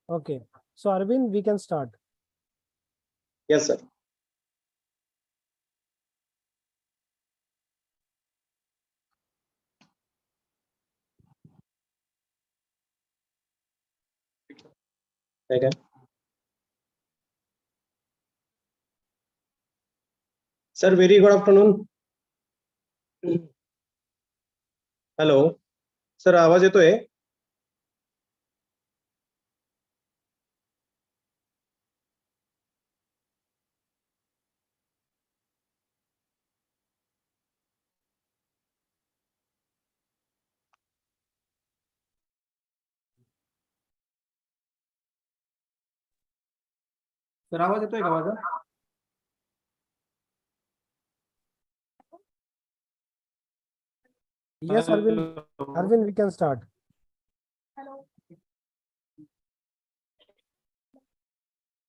Okay. So Arvind, we can start. Yes, sir. Okay. Sir, very good afternoon. Hello sir, आवाज येतोय? Sir, आवाज येतोय का माझा? Yes, Arvind. Arvind, we can start.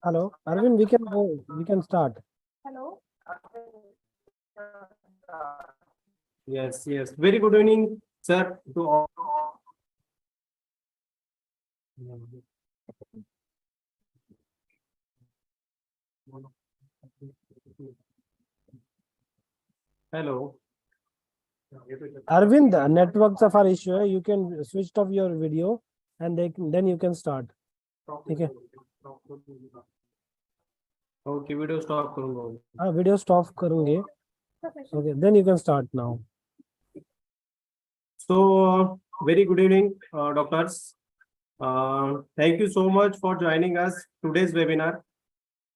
Hello, Arvind, we can go. We can start. Yes, yes. Very good evening, sir, to all. Hello. Arvind, the networks of our issue. You can switch off your video, and then you can start. Okay. Okay, video stop करूंगा. Video stop करूँगे. Okay, then you can start now. So, very good evening, doctors. Thank you so much for joining us today's webinar.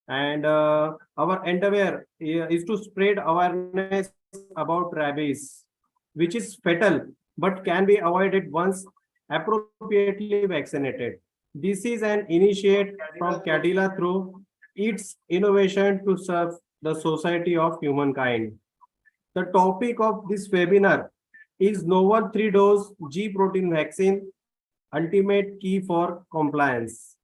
And our endeavor is to spread awareness about rabies, which is fatal but can be avoided once appropriately vaccinated. This is an initiate from Cadila through its innovation to serve the society of humankind. The topic of this webinar is novel 3-dose G protein vaccine, ultimate key for compliance.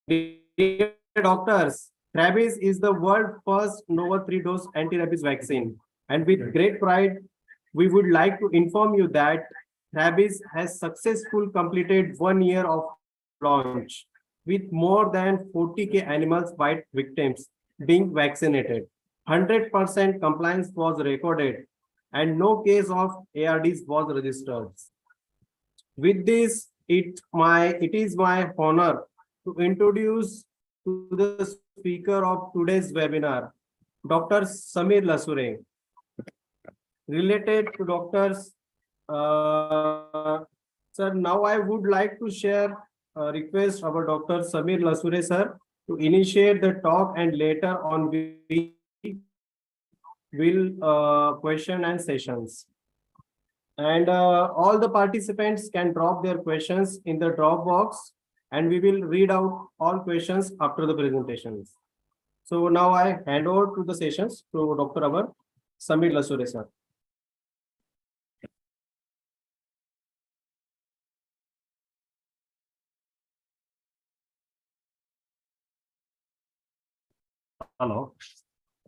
Dear doctors, rabies is the world's first novel 3-dose anti-rabies vaccine. And with great pride, we would like to inform you that rabies has successfully completed 1 year of launch with more than 40K animals bite victims being vaccinated. 100% compliance was recorded and no case of ARDs was registered. With this, it is my honor to introduce to the speaker of today's webinar, Dr. Samir Lasure. Related to doctors, sir, now I would like to share a request of Dr. Samir Lasure, sir, to initiate the talk and later on we will question and sessions. And all the participants can drop their questions in the drop box and we will read out all questions after the presentations. So now I hand over to the sessions to Dr. Amar Samir Lasure, sir. Hello,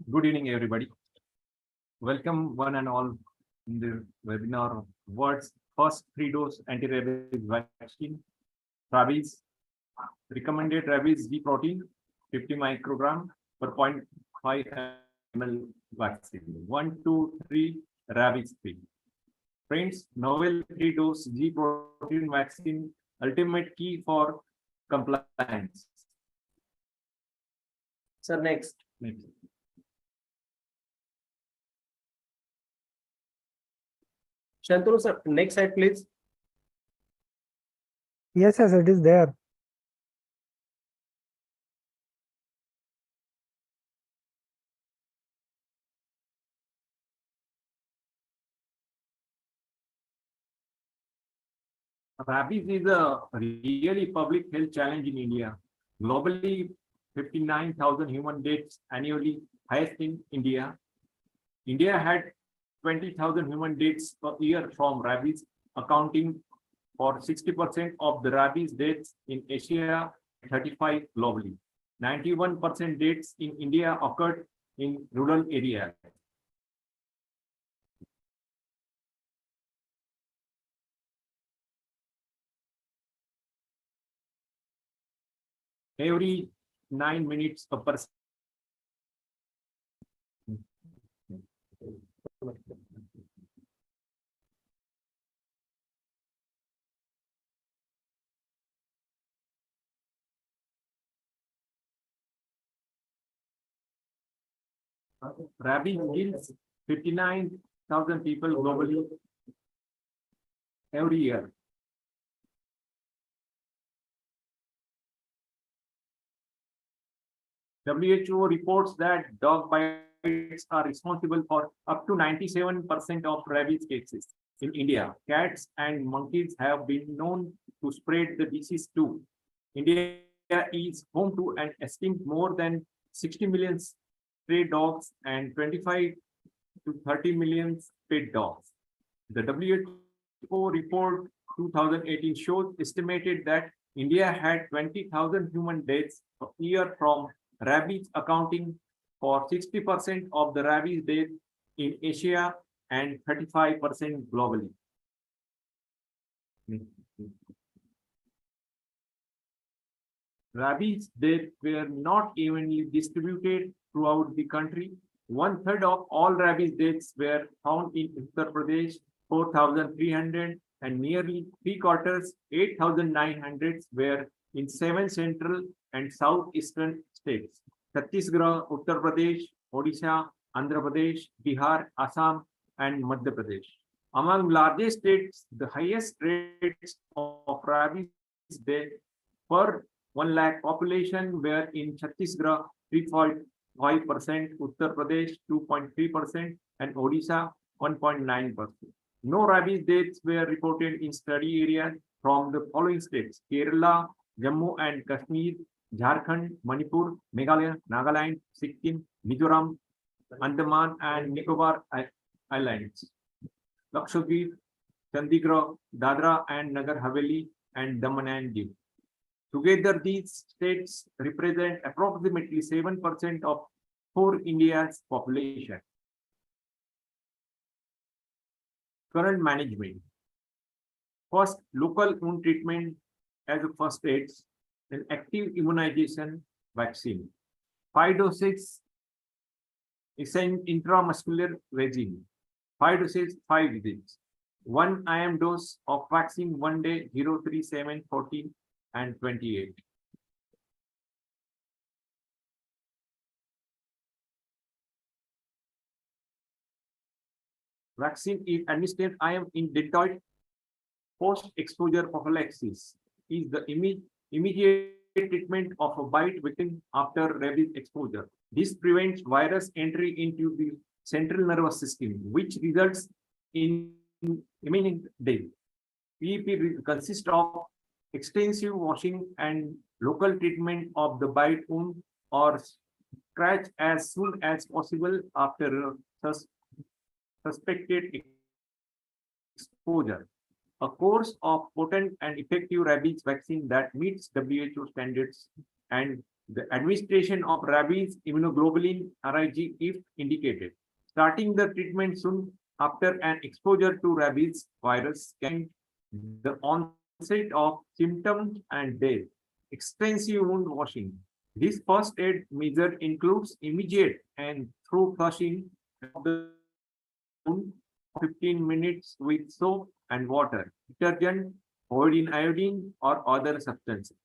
good evening, everybody. Welcome one and all in the webinar world's first 3-dose anti-rabies vaccine, rabies, recommended rabies G protein, 50 microgram per 0.5 ml vaccine, 1, 2, 3, rabies 3. Friends, novel 3-dose G protein vaccine, ultimate key for compliance. Sir, next. Shantanu, sir, next slide, please. Yes, yes, it is there. Rabies is a really public health challenge in India. Globally, 59,000 human deaths annually, highest in India. India had 20,000 human deaths per year from rabies, accounting for 60% of the rabies deaths in Asia, 35 globally. 91% deaths in India occurred in rural areas. every 9 minutes a person. Rabies kills 59,000 people globally every year. WHO reports that dog bites are responsible for up to 97% of rabies cases in India. Cats and monkeys have been known to spread the disease too. India is home to an estimated more than 60 million stray dogs and 25 to 30 million pet dogs. The WHO report 2018 shows estimated that India had 20,000 human deaths a year from rabies, accounting for 60% of the rabies deaths in Asia and 35% globally. Rabies deaths were not evenly distributed throughout the country. 1/3 of all rabies deaths were found in Uttar Pradesh, 4,300, and nearly 3/4, 8,900, were in 7 central and southeastern states: Chhattisgarh, Uttar Pradesh, Odisha, Andhra Pradesh, Bihar, Assam, and Madhya Pradesh. Among largest states, the highest rates of rabies death per 1 lakh population were in Chhattisgarh 3.5%, Uttar Pradesh 2.3%, and Odisha 1.9%. No rabies deaths were reported in study areas from the following states: Kerala, Jammu and Kashmir, Jharkhand, Manipur, Meghalaya, Nagaland, Sikkim, Mizoram, Andaman and Nicobar Islands, Lakshadweep, Chandigarh, Dadra and Nagar Haveli, and Daman and Diu. Together, these states represent approximately 7% of core India's population. Current management. First, local wound treatment as a first aid, an active immunization vaccine. 5 doses is an intramuscular regime. 5 doses, 5 visits. 1 IM dose of vaccine 1 day, 0, 3, 7, 14, and 28. Vaccine is administered IM in deltoid. Post-exposure prophylaxis is the immediate treatment of a bite victim after rabies exposure. This prevents virus entry into the central nervous system, which results in imminent death. PEP consists of extensive washing and local treatment of the bite wound or scratch as soon as possible after suspected exposure. A course of potent and effective rabies vaccine that meets WHO standards, and the administration of rabies immunoglobulin RIG if indicated. Starting the treatment soon after an exposure to rabies virus can the onset of symptoms and death. Extensive wound washing. This first aid measure includes immediate and thorough flushing of the wound 15 minutes with soap and water, detergent, avoiding iodine or other substances.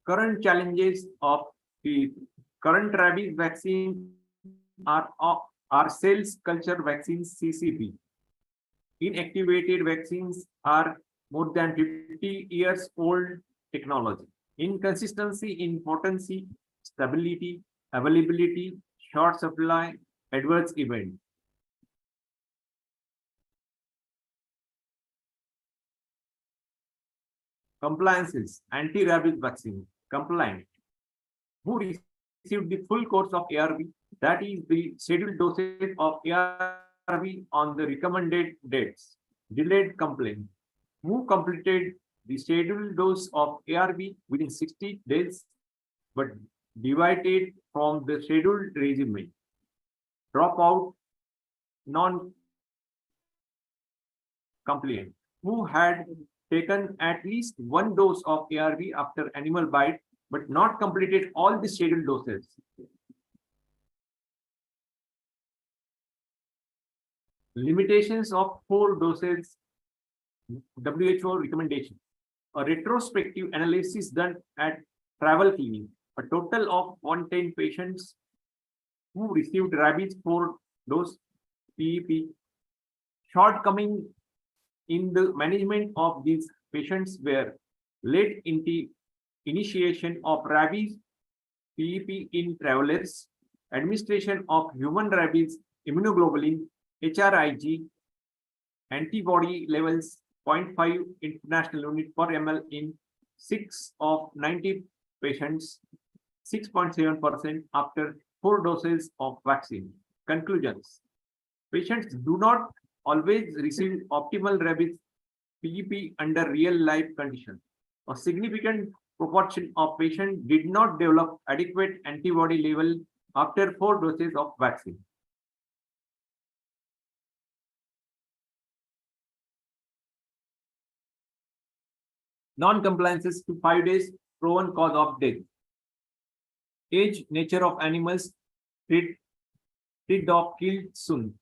Current challenges of the current rabies vaccine are cells culture vaccines CCV. Inactivated vaccines are more than 50 years old technology. Inconsistency in potency, stability, availability, short supply, adverse event. Compliances, anti-rabies vaccine, compliant. Who received the full course of ARV, that is the scheduled dosage of ARV on the recommended dates. Delayed complaint. Who completed the scheduled dose of ARV within 60 days but divided from the scheduled regimen. Dropout, non-compliant. who had taken at least one dose of ARV after animal bite, but not completed all the scheduled doses. Limitations of 4 doses, WHO recommendation. A retrospective analysis done at travel clinic. A total of 110 patients who received rabies 4 dose PEP. Shortcoming in the management of these patients were late initiation of rabies PEP in travelers, administration of human rabies immunoglobulin HRIG antibody levels 0.5 international unit per ml in 6 of 90 patients, 6.7% after 4 doses of vaccine. Conclusions. Patients do not always receive optimal rabies PEP under real life conditions. A significant proportion of patients did not develop adequate antibody level after 4 doses of vaccine. Non-compliances to 5 days proven cause of death. Age, nature of animals, treat dog killed soon.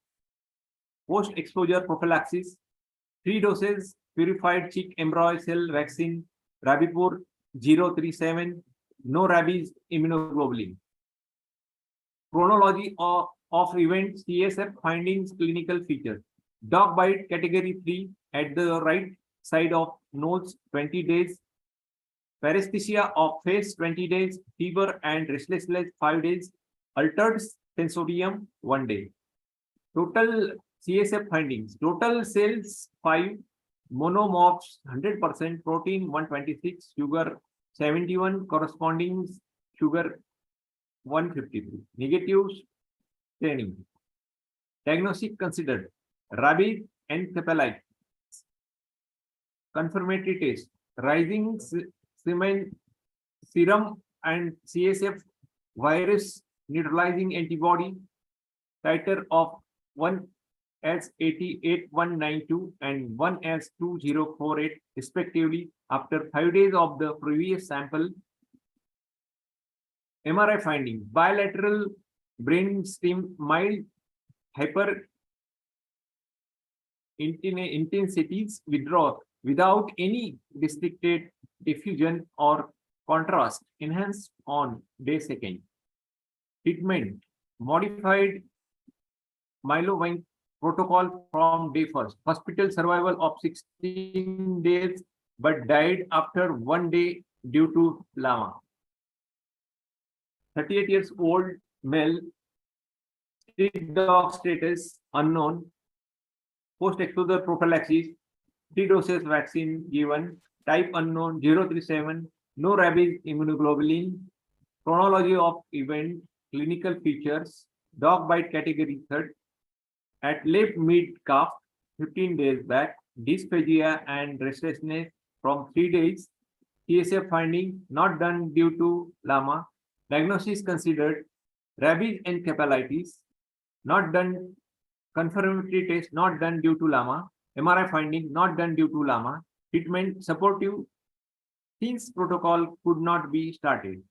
Post-exposure prophylaxis, 3 doses purified chick embryo cell vaccine, Rabipur 037, no rabies immunoglobulin. Chronology of events, CSF findings, clinical features. Dog bite category 3 at the right side of nose 20 days. Paresthesia of face 20 days. Fever and restlessness 5 days. Altered sensorium 1 day. Total CSF findings. Total cells 5. Monomorphs 100%. Protein 126. Sugar 71. Corresponding sugar 153. Negatives staining. Diagnostic considered. Rabies encephalitis. Confirmatory test. Rising serum and CSF virus neutralizing antibody titer of 1S808192 and 1S2048 respectively after 5 days of the previous sample. MRI finding. Bilateral brainstem mild hyper intensities withdraw without any restricted diffusion or contrast, enhanced on day 2nd. Treatment. Modified Mylovine protocol from day 1st. Hospital survival of 16 days, but died after 1 day due to llama. 38 years old male, street dog status unknown, post-exposure prophylaxis, 3 doses vaccine given, type unknown, 037, no rabies immunoglobulin, chronology of event, clinical features, dog bite category 3rd, at left mid calf, 15 days back, dysphagia and restlessness from 3 days, CSF finding not done due to llama, diagnosis considered, rabies encephalitis, not done, confirmatory test not done due to llama, MRI finding not done due to llama, treatment supportive since protocol could not be started.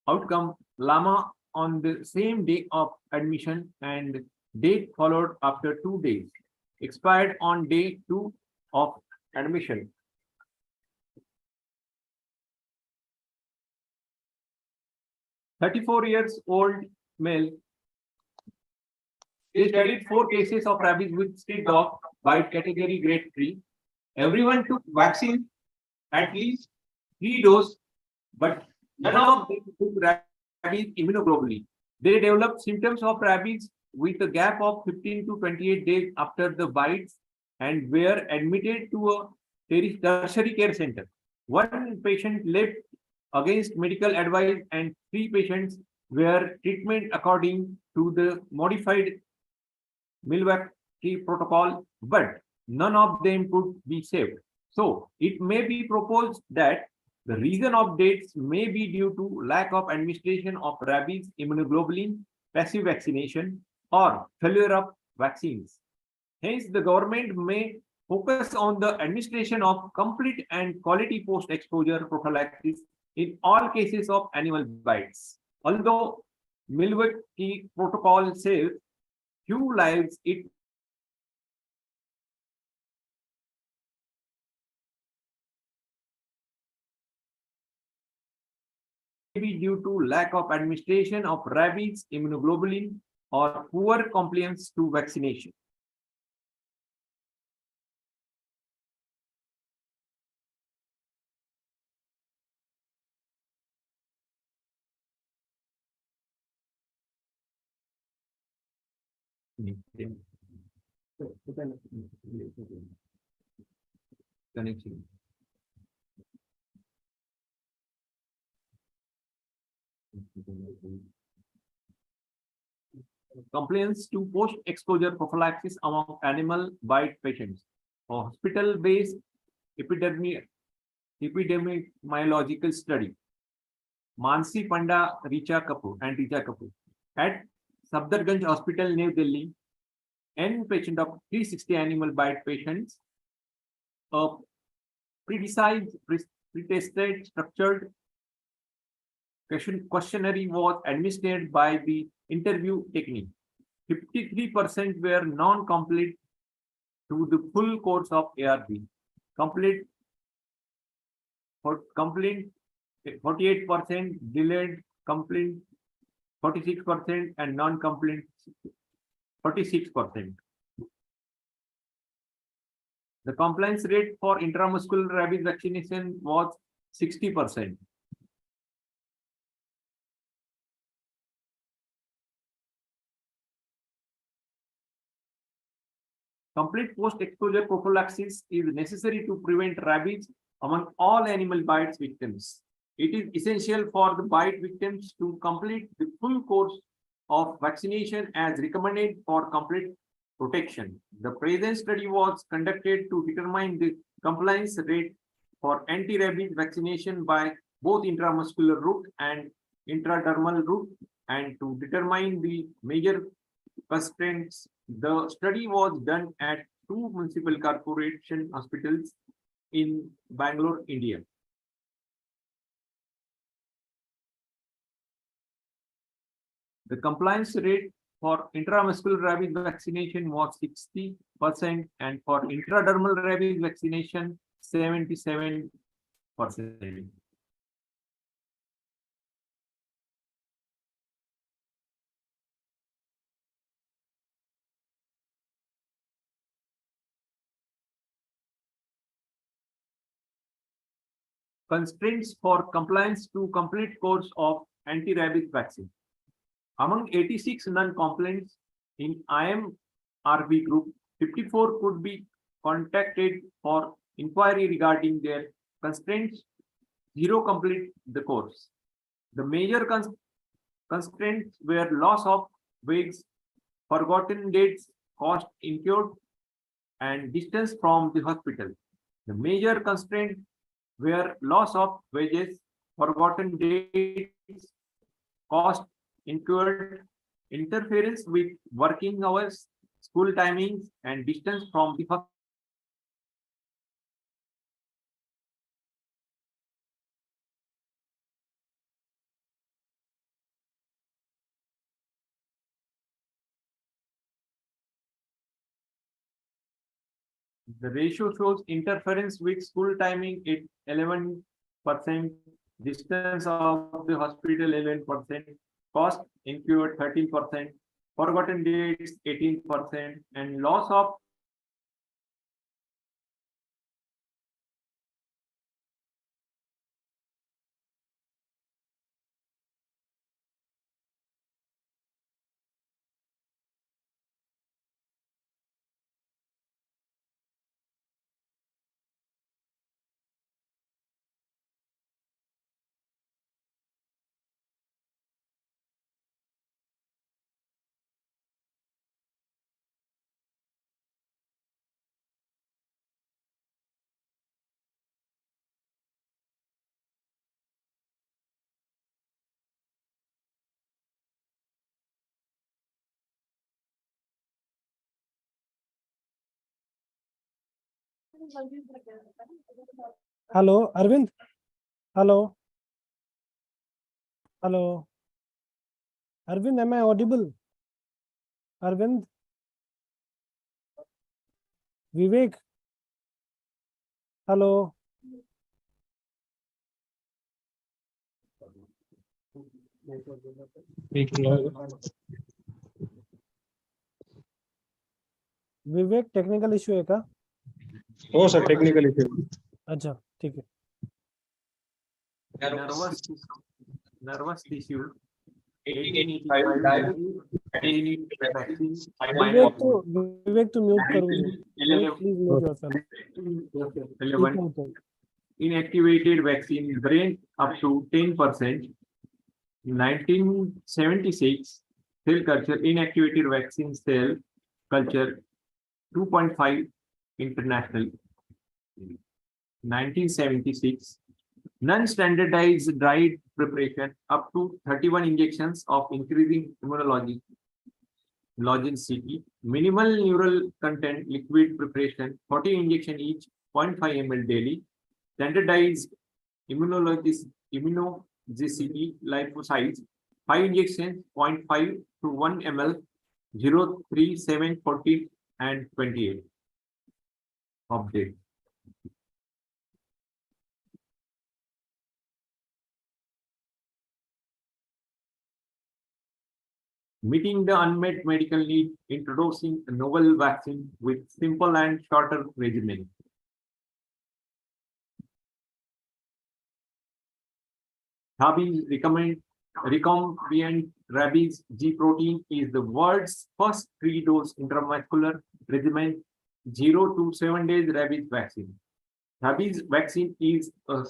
Outcome, llama on the same day of admission and date followed after 2 days, expired on day 2 of admission. "34 years old male. They studied 4 cases of rabies with street dog bite category grade 3. Everyone took vaccine at least 3 doses, but none of them took rabies immunoglobulin. They developed symptoms of rabies with a gap of 15 to 28 days after the bites and were admitted to a tertiary care center. 1 patient left against medical advice and 3 patients were treatment according to the modified Milwaukee protocol, but none of them could be saved. So it may be proposed that the reason of deaths may be due to lack of administration of rabies immunoglobulin, passive vaccination, or failure of vaccines. Hence, the government may focus on the administration of complete and quality post-exposure prophylaxis in all cases of animal bites. Although Milwaukee protocol saves few lives, it may be due to lack of administration of rabies immunoglobulin or poor compliance to vaccination. Connection. Compliance to post-exposure prophylaxis among animal bite patients. A hospital-based epidemiological study. Mansi Panda, Richa Kapoor at Safdarganj Hospital, New Delhi, N patient of 360 animal bite patients. A pre-tested structured questionnaire was administered by the interview technique. 53% were non-complete to the full course of ARV. Complete 48%, delayed complete 46%, and non-complete 46%. The compliance rate for intramuscular rabies vaccination was 60%. Complete post-exposure prophylaxis is necessary to prevent rabies among all animal bites victims. It is essential for the bite victims to complete the full course of vaccination as recommended for complete protection. The present study was conducted to determine the compliance rate for anti-rabies vaccination by both intramuscular route and intradermal route, and to determine the major constraints. The study was done at 2 municipal corporation hospitals in Bangalore, India. The compliance rate for intramuscular rabies vaccination was 60%, and for intradermal rabies vaccination 77%. Constraints for compliance to complete course of anti-rabies vaccine. Among 86 non-compliants in IMRB group, 54 could be contacted for inquiry regarding their constraints. 0 complete the course. The major constraints were loss of wigs, forgotten dates, cost incurred, and distance from the hospital. The major constraints were loss of wages, forgotten dates, cost incurred, interference with working hours, school timings, and distance from the hospital. The ratio shows interference with school timing at 11%, distance of the hospital 11%, cost incurred 13%, forgotten dates 18%, and loss of Hello, Arvind. Hello. Hello. Arvind, am I audible? Arvind? Vivek? Hello. Vivek technical issue है का? हो sir technical issue अच्छा ठीक है. nervous tissue 1885 vaccine विवेक तो mute करो. Please mute yourself. 11 inactivated vaccine brain up to 10%. 1976 cell culture inactivated vaccine cell culture 2.5 international. 1976 non-standardized dried preparation up to 31 injections of increasing immunogenicity. Minimal neural content liquid preparation 40 injection each 0.5 ml daily. Standardized immunogenicity lymphocytes 5 injections 0.5 to 1 ml 0, 3, 7, 14 and 28. Update. Meeting the unmet medical need, introducing a novel vaccine with simple and shorter regimen. Rabies recombinant rabies G protein is the world's first 3-dose intramuscular regimen 0 to 7 days rabies vaccine. Rabies vaccine is a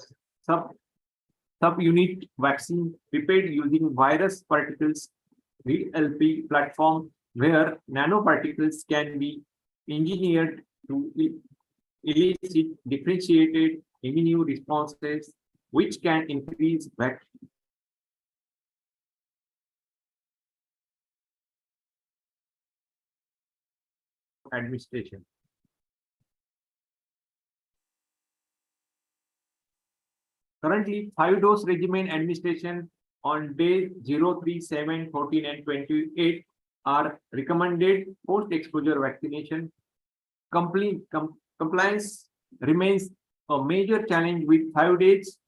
subunit vaccine prepared using virus particles VLP platform where nanoparticles can be engineered to elicit differentiated immune responses which can increase vaccine administration. Currently, 5-dose regimen administration on days 0, 3, 7, 14, and 28 are recommended post-exposure vaccination. Compliance remains a major challenge with 5 days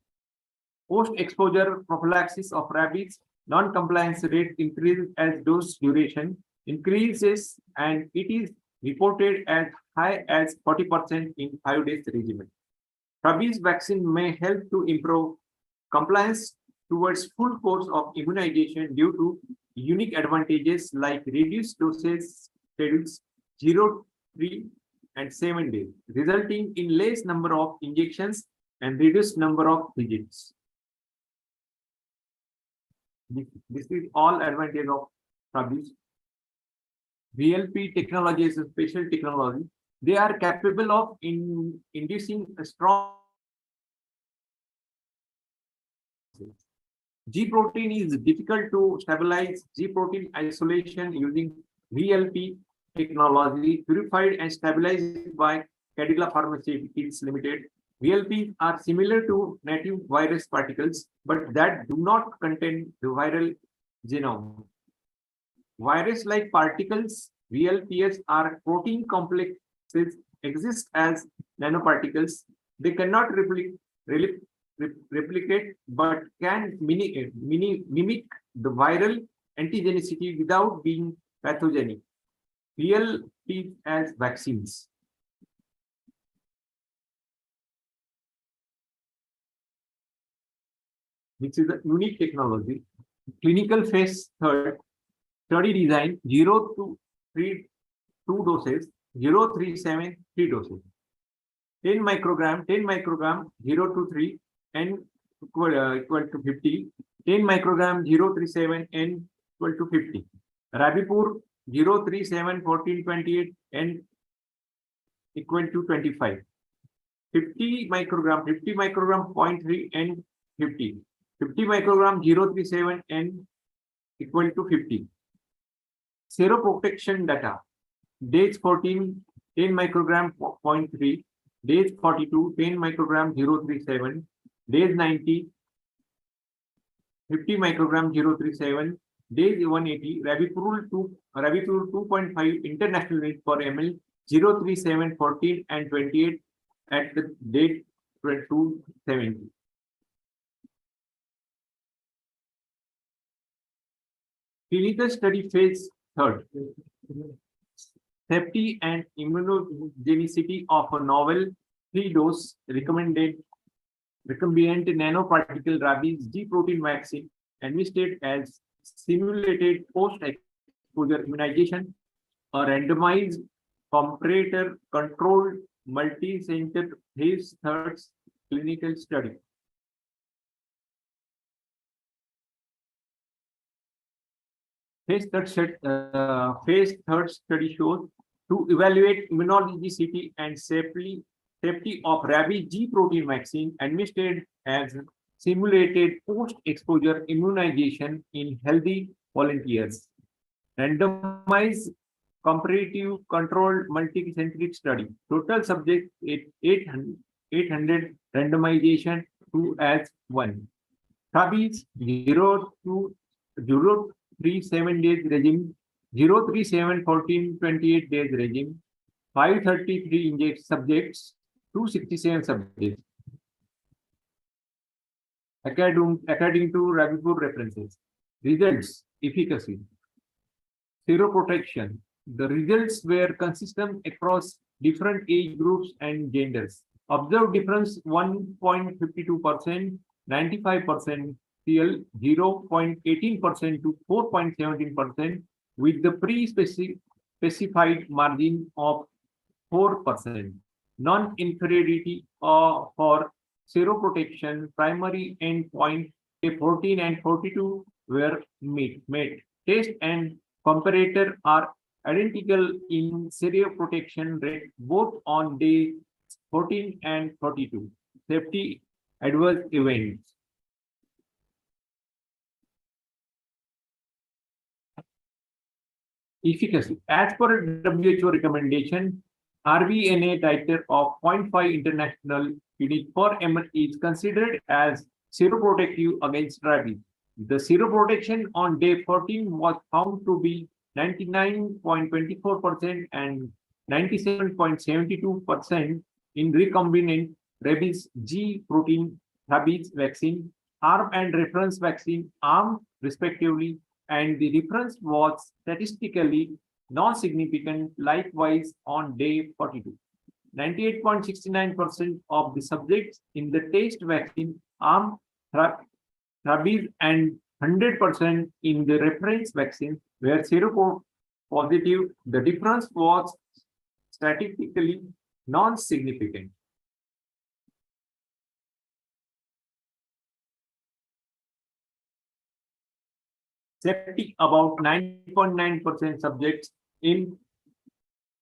post-exposure prophylaxis of rabies. Non-compliance rate increases as dose duration increases, and it is reported as high as 40% in 5 days regimen. Rabies vaccine may help to improve compliance towards full course of immunization due to unique advantages like reduced doses schedules 0, 3, and 7 days, resulting in less number of injections and reduced number of visits. This is all advantage of rabies. VLP technology is a special technology. They are capable of inducing a strong G protein is difficult to stabilize. G protein isolation using VLP technology purified and stabilized by Cadila Pharmaceuticals Limited. VLPs are similar to native virus particles, but that do not contain the viral genome. Virus-like particles, VLPs, are protein complexes exist as nanoparticles. They cannot replicate but can mimic the viral antigenicity without being pathogenic. VLPs as vaccines. This is a unique technology. Clinical phase third study design 0 to 3 2 doses 0, 3, 7 3 doses 10 microgram 0 to 3 n equal to 50 10 microgram 0, 3, 7 n equal to 50 Rabipur 0, 3, 7 14 28 n equal to 25 50 microgram 0.3 n 50 microgram 0, 3, 7 n equal to 50 seroprotection data days 14 10 microgram 0.3 Days 42, 10 microgram 037. Days 90, 50 microgram 037. Days 180, Rabipurol 2.5 international unit per ml 037, 14 and 28 at the date 270. Clinical study phase third. Safety and immunogenicity of a novel 3-dose recombinant nanoparticle rabies G protein vaccine administered as simulated post-exposure immunization, a randomized comparator controlled multi-center phase third clinical study. Phase third study shows to evaluate immunogenicity and safety of rabies G protein vaccine administered as simulated post-exposure immunization in healthy volunteers. Randomized comparative controlled multi-centric study. Total subject 800 randomization 2 as 1. Rabies 0 to 037 days regime, 037 14 28 days regime, 533 inject subjects, 267 subjects. According to Rabipur references. Results, efficacy, seroprotection. The results were consistent across different age groups and genders. Observed difference 1.52%, 95%, CL 0.18% to 4.17% with the pre-specified margin of 4%. Non-inferiority for seroprotection primary endpoint 14 and 42 were met. Test and comparator are identical in seroprotection rate both on day 14 and 42. Safety adverse events. Efficacy. As per WHO recommendation, RVNA titer of 0.5 international unit per ml is considered as seroprotective against rabies. The seroprotection on day 14 was found to be 99.24% and 97.72% in recombinant rabies G protein rabies vaccine, arm and reference vaccine arm respectively, and the difference was statistically non-significant likewise on day 42. 98.69% of the subjects in the test vaccine arm rabies and 100% in the reference vaccine were seropositive. The difference was statistically non-significant. Safety, about 9.9% subjects in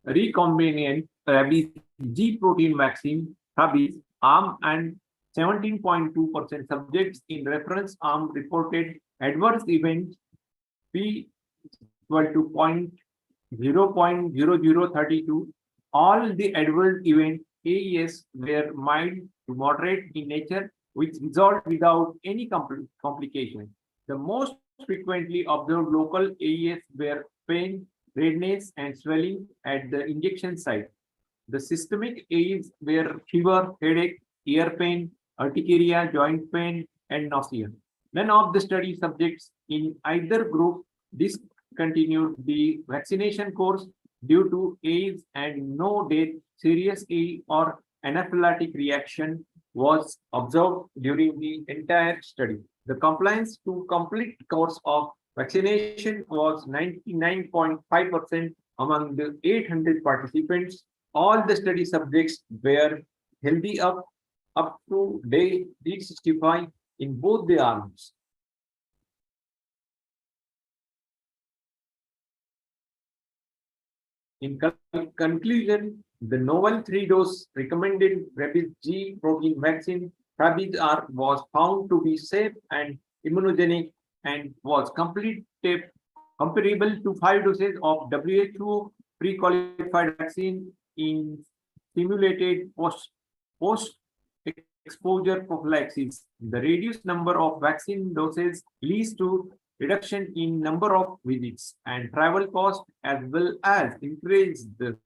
recombinant rabies G protein vaccine rabies arm and 17.2% subjects in reference arm reported adverse events P equal to 0.0032. All the adverse events AES were mild to moderate in nature, which resolved without any complication. The most frequently observed local AES were pain, redness, and swelling at the injection site. The systemic AES were fever, headache, ear pain, urticaria, joint pain, and nausea. None of the study subjects in either group discontinued the vaccination course due to AES, and no death, serious AE, or anaphylactic reaction was observed during the entire study. The compliance to complete course of vaccination was 99.5% among the 800 participants. All the study subjects were healthy up to day 365 in both the arms. In conclusion, the novel 3-dose recommended rabies G protein vaccine rabies R was found to be safe and immunogenic and was comparable to 5 doses of WHO pre-qualified vaccine in stimulated post exposure prophylaxis. The reduced number of vaccine doses leads to reduction in number of visits and travel cost, as well as increases the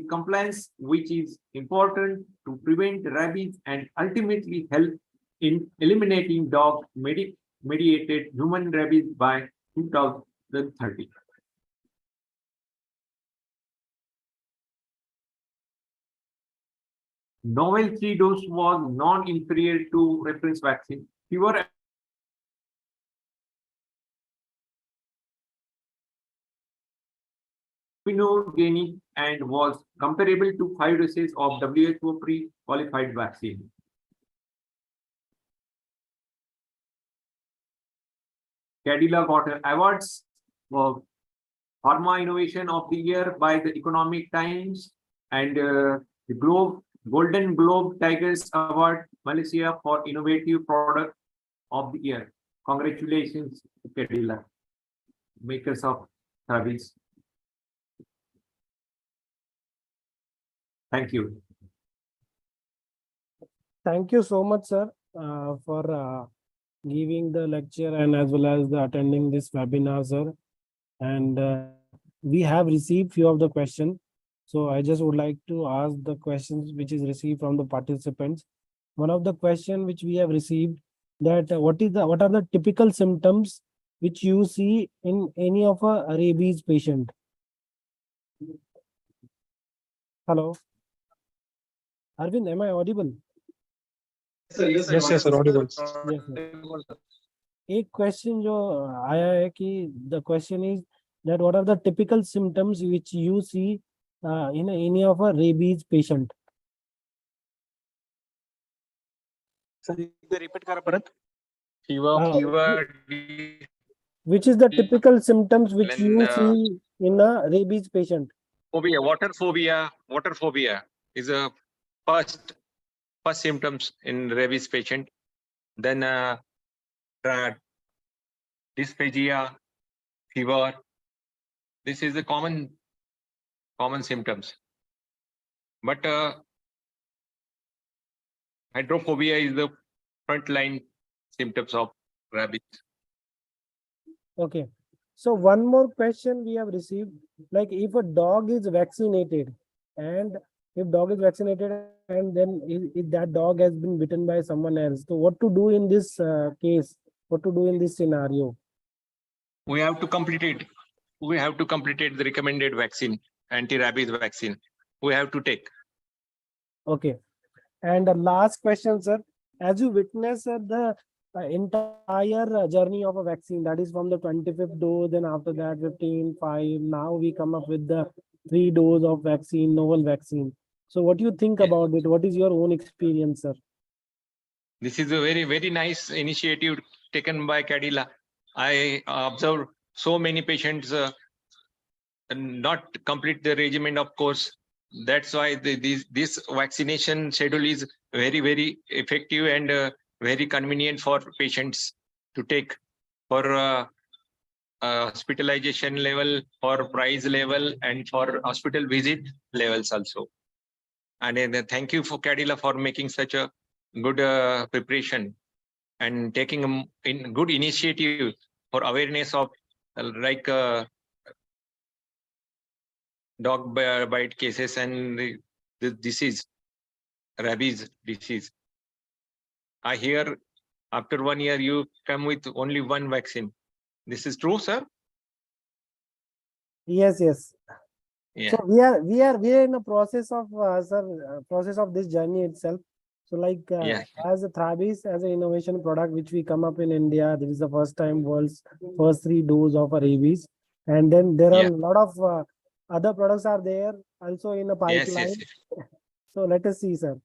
compliance, which is important to prevent rabies and ultimately help in eliminating dog mediated human rabies by 2030. Novel 3-dose was non-inferior to reference vaccine. Fewer immunogenic and was comparable to 5 doses of WHO pre-qualified vaccine. Cadila got awards for Pharma Innovation of the Year by the Economic Times and the Golden Globe Tigers Award, Malaysia, for Innovative Product of the Year. Congratulations to Cadila, makers of rabies. Thank you. Thank you so much, sir, for giving the lecture and as well as the attending this webinar, sir. And we have received few of the questions. So I just would like to ask the questions which is received from the participants. One of the question which we have received, that what are the typical symptoms which you see in any of a rabies patient? Hello, Arvind, am I audible? Yes, yes, sir, audible. Yes, sir. एक question जो आया है कि the question is that what are the typical symptoms which you see in any of a rabies patient? Repeat करा परत fever Which is the typical symptoms which Then, you see in a rabies patient? water phobia is a first symptoms in rabies patient. Then dysphagia, fever. This is the common symptoms. But hydrophobia is the frontline symptoms of rabies. Okay. So one more question we have received, like if a dog is vaccinated and if dog is vaccinated and then if that dog has been bitten by someone else, so what to do in this case? What to do in this scenario? We have to complete it. We have to complete the recommended vaccine, anti-rabies vaccine. We have to take. Okay. And the last question, sir, as you witness the entire journey of a vaccine, that is from the 25th dose, then after that 15, 5, now we come up with the 3 dose of vaccine, novel vaccine. So what do you think about it? What is your own experience, sir? This is a very, very nice initiative taken by Cadila. I observed so many patients not complete the regimen, of course. That's why this vaccination schedule is very, very effective and very convenient for patients to take for hospitalization level, for price level, and for hospital visit levels also. And thank you for Cadila for making such a good preparation and taking in good initiative for awareness of like dog bite cases and the disease, rabies disease. I hear after 1 year you come with only one vaccine. This is true, sir? Yes, yes. Yeah. So we are in a process of process of this journey itself. So like as a Thrabis, as an innovation product which we come up in India, this is the first time world's first 3 dose of a rabies, and then there are a lot of other products are there also in a pipeline. Yes. So let us see, sir.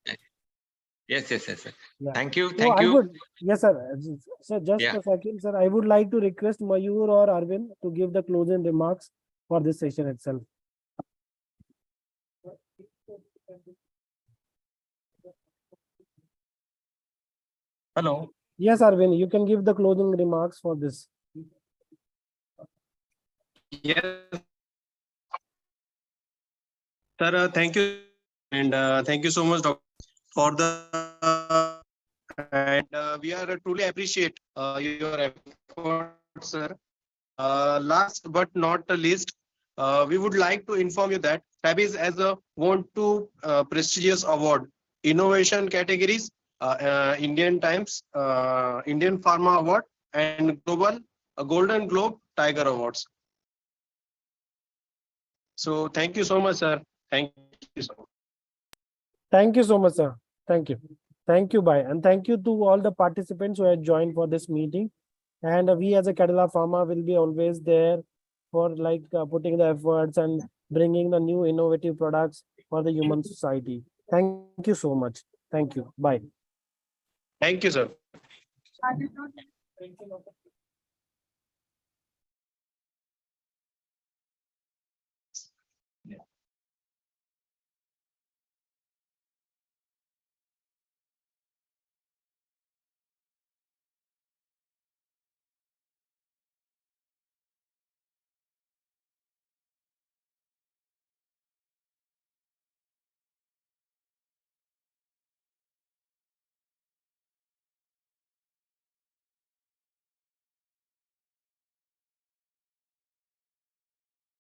Yes. Yeah. Thank you. So Thank I you. would, yes, sir. So just a second, sir. I would like to request Mayur or Arvind to give the closing remarks for this session itself. Hello. Yes, Arvind, you can give the closing remarks for this. Yes. Sir, thank you And thank you so much, Doctor, for the and we are truly appreciate your effort, sir. Last but not the least, we would like to inform you that Fabi's has won two prestigious award innovation categories, Indian Times, Indian Pharma Award, and Global Golden Globe Tiger Awards. So thank you so much, sir. Thank you so much. Thank you so much, sir. Thank you. Thank you, bye. And thank you to all the participants who have joined for this meeting. And we as a Cadila Pharma will be always there for putting the efforts and bringing the new innovative products for the human society. Thank you so much. Thank you. Bye. Thank you, sir.